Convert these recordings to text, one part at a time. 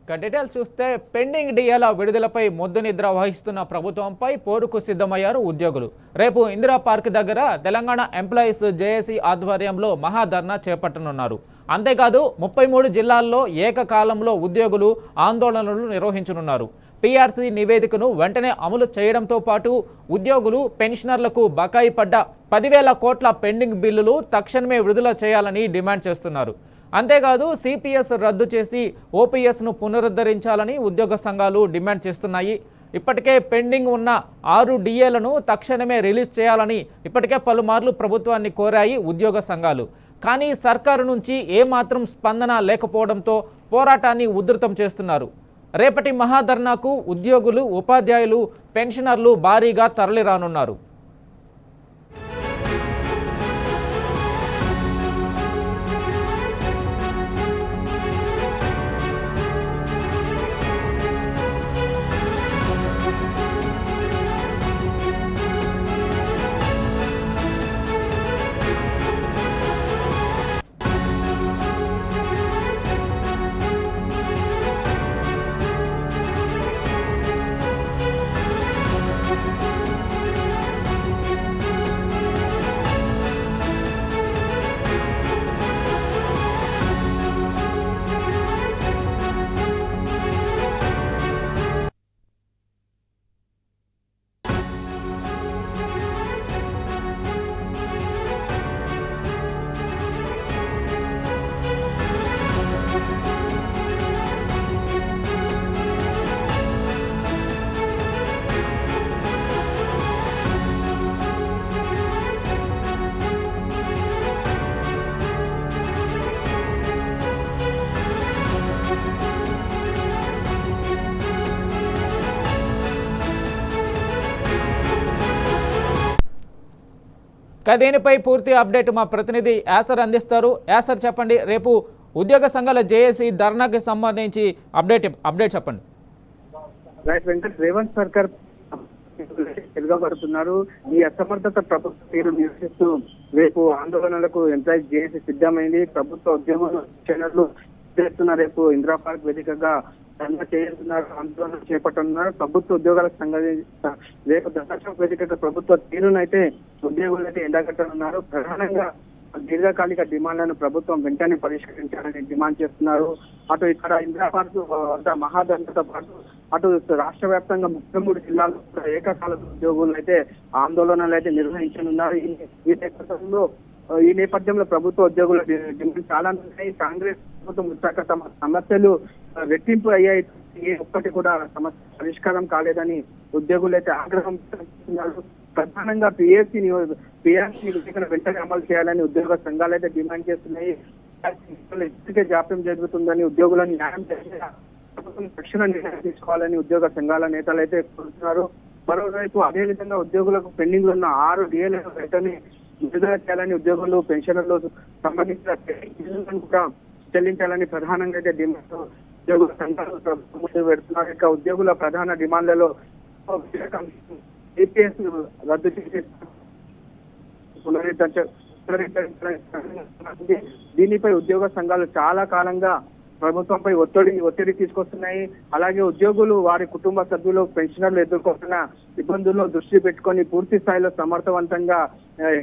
Details చూస్తే pending డిఏల విడుదలపై మొద్దు నిద్ర వహిస్తున్న ప్రభుత్వంపై పోరుకు సిద్ధమయ్యారు ఉద్యోగులు. రేపు ఇందిరా పార్క్ దగ్గర తెలంగాణ ఎంప్లాయీస్ జేఏసీ ఆధ్వర్యంలో మహాధర్నా చేపట్టనున్నారు. అంతేకాదు 33 జిల్లాల్లో ఏకకాలంలో ఉద్యోగులు ఆందోళనలు నిర్వహించనున్నారు. పీఆర్సీ నివేదికను వెంటనే అమలు చేయడంతో పాటు ఉద్యోగులు పెన్షనర్లకు బకాయి పడ్డ 10,000 కోట్ల పెండింగ్ బిల్లులు తక్షణమే విడుదల చేయాలని డిమాండ్ చేస్తున్నారు. అంతేకాదు సిపిఎస్ రద్దు చేసి ఓపీఎస్ను పునరుద్ధరించాలని ఉద్యోగ సంఘాలు డిమాండ్ చేస్తున్నాయి. ఇప్పటికే పెండింగ్ ఉన్న 6 డిఏలను తక్షణమే రిలీజ్ చేయాలని ఇప్పటికే పలుమార్లు ప్రభుత్వాన్ని కోరాయి ఉద్యోగ సంఘాలు. కానీ సర్కారు నుంచి ఏమాత్రం స్పందన లేకపోవడంతో పోరాటాన్ని ఉధృతం చేస్తున్నారు. రేపటి మహాధర్నాకు ఉద్యోగులు, ఉపాధ్యాయులు, పెన్షనర్లు భారీగా తరలిరానున్నారు. దీనిపై పూర్తి అప్డేట్ మా ప్రతినిధి యాసర్ అందిస్తారు. యాసర్ చెప్పండి, రేపు ఉద్యోగ సంఘాల జేఏసీ ధర్నాకి సంబంధించి అప్డేట్ చెప్పండి. రేవంత్ సర్కార్ తిరగబడుతున్నారు. ఈ అసమర్థత ప్రభుత్వ తీరు నిరసిస్తూ రేపు ఆందోళనలకు ఎంప్లాయీస్ జేఏసీ సిద్ధమైంది. ప్రభుత్వ ఉద్యోగులు చేస్తున్న రేపు ఇందిరా పార్క్ వేదికగా ధర్నా చేస్తున్నారు, ఆందోళన చేపట్టనున్నారు. ప్రభుత్వ ఉద్యోగాల రేపు ధర్నా వేదికగా ప్రభుత్వ తీరునైతే ఉద్యోగులు అయితే ఎండగట్టనున్నారు. ప్రధానంగా దీర్ఘకాలిక డిమాండ్లను ప్రభుత్వం వెంటనే పరిష్కరించాలని డిమాండ్ చేస్తున్నారు. అటు ఇక్కడ ఇందిరా పార్క్ మహాధర్నాతో పాటు అటు రాష్ట్ర వ్యాప్తంగా 33 జిల్లాల్లో ఏకకాల ఉద్యోగులు అయితే ఆందోళనలు అయితే నిర్వహించనున్నారు. ఈ నేపథ్యంలో ప్రభుత్వ ఉద్యోగుల డిమాండ్ చాలా ఉన్నాయి. కాంగ్రెస్ ప్రభుత్వం వచ్చాక తమ సమస్యలు రెట్టింపు అయ్యాయి, ఏ ఒక్కటి కూడా సమస్య పరిష్కారం కాలేదని ఉద్యోగులు అయితే ఆగ్రహం చేస్తున్నారు. ప్రధానంగా పీఆర్సీ నివేదికను వెంటనే అమలు చేయాలని ఉద్యోగ సంఘాలు అయితే డిమాండ్ చేస్తున్నాయి. ఇప్పటికే జాప్యం జరుగుతుందని ఉద్యోగులను న్యాయం చేసే ప్రభుత్వం తక్షణ నిర్ణయం తీసుకోవాలని ఉద్యోగ సంఘాల నేతలు అయితే కోరుతున్నారు. మరోవైపు అదేవిధంగా ఉద్యోగులకు పెండింగ్ ఉన్న 6 డిఏలను వెంటనే విడుదల చేయాలని ఉద్యోగులు, పెన్షనర్లు సంబంధించిన బిల్లులను కూడా చెల్లించాలని ప్రధానంగా అయితే డిమాండ్ ఉద్యోగుల సంఘాలు పెడుతున్నారు. ఇక ఉద్యోగుల ప్రధాన డిమాండ్లలో ఏపీఎస్ రద్దు చేసి దీనిపై ఉద్యోగ సంఘాలు చాలా కాలంగా ప్రభుత్వంపై ఒత్తిడి తీసుకొస్తున్నాయి. అలాగే ఉద్యోగులు, వారి కుటుంబ సభ్యులు, పెన్షనర్లు ఎదుర్కొంటున్న ఇబ్బందుల్లో దృష్టి పెట్టుకొని పూర్తి స్థాయిలో సమర్థవంతంగా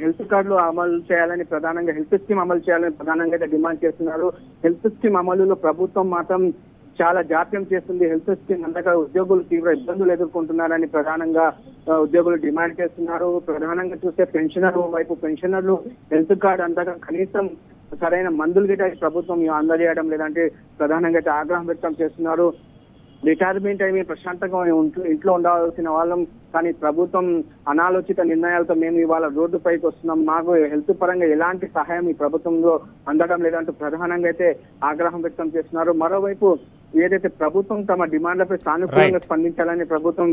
హెల్త్ కార్డులు అమలు చేయాలని ప్రధానంగా హెల్త్ స్కీమ్ అమలు చేయాలని ప్రధానంగా డిమాండ్ చేస్తున్నారు. హెల్త్ స్కీమ్ అమలులో ప్రభుత్వం మాత్రం చాలా జాప్యం చేస్తుంది. హెల్త్ స్కీమ్ అందక ఉద్యోగులు తీవ్ర ఇబ్బందులు ఎదుర్కొంటున్నారని ప్రధానంగా ఉద్యోగులు డిమాండ్ చేస్తున్నారు. ప్రధానంగా చూస్తే పెన్షనర్లు హెల్త్ కార్డు అంతగా కనీసం సరైన మందులు గిట్ట ప్రభుత్వం అందజేయడం లేదంటే ప్రధానంగా అయితే ఆగ్రహం వ్యక్తం చేస్తున్నారు. రిటైర్మెంట్ అయి ప్రశాంతంగా ఇంట్లో ఉండాల్సిన వాళ్ళం, కానీ ప్రభుత్వం అనాలోచిత నిర్ణయాలతో మేము ఇవాళ రోడ్డుపైకి వస్తున్నాం, మాకు హెల్త్ పరంగా ఎలాంటి సహాయం ఈ ప్రభుత్వంలో అందడం లేదంటూ ప్రధానంగా అయితే ఆగ్రహం వ్యక్తం చేస్తున్నారు. మరోవైపు ఏదైతే ప్రభుత్వం తమ డిమాండ్లపై సానుకూలంగా స్పందించాలని ప్రభుత్వం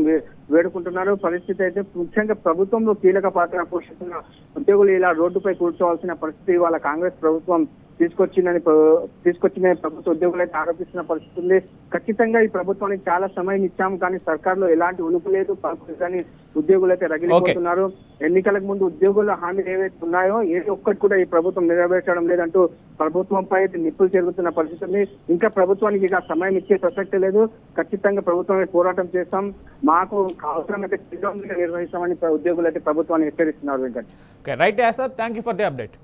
వేడుకుంటున్నారు. పరిస్థితి అయితే ముఖ్యంగా ప్రభుత్వంలో కీలక పాత్ర పోషిస్తున్న ఉద్యోగులు ఇలా రోడ్డుపై కూర్చోవాల్సిన పరిస్థితి ఇవాళ కాంగ్రెస్ ప్రభుత్వం తీసుకొచ్చిన ప్రభుత్వ ఉద్యోగులు అయితే ఆరోపిస్తున్న పరిస్థితి ఉంది. ఖచ్చితంగా ఈ ప్రభుత్వానికి చాలా సమయం ఇచ్చాము, కానీ సర్కార్లో ఎలాంటి ఉనుపు లేదు, పలుకు కానీ ఉద్యోగులు అయితే రగిలిపోతున్నారు. ఎన్నికలకు ముందు ఉద్యోగుల హామీలు ఏవైతే ఉన్నాయో ఏది ఒక్కటి కూడా ఈ ప్రభుత్వం నెరవేర్చడం లేదంటూ ప్రభుత్వంపై నిప్పులు చెరుగుతున్న పరిస్థితి ఉంది. ఇంకా ప్రభుత్వానికి ఇక సమయం ఇచ్చే ప్రసక్తి లేదు. ఖచ్చితంగా ప్రభుత్వమే పోరాటం చేస్తాం, మాకు అవసరమైతే నిర్వహిస్తామని ఉద్యోగులు అయితే ప్రభుత్వాన్ని హెచ్చరిస్తున్నారు. Venkat, right sir, thank you for the update.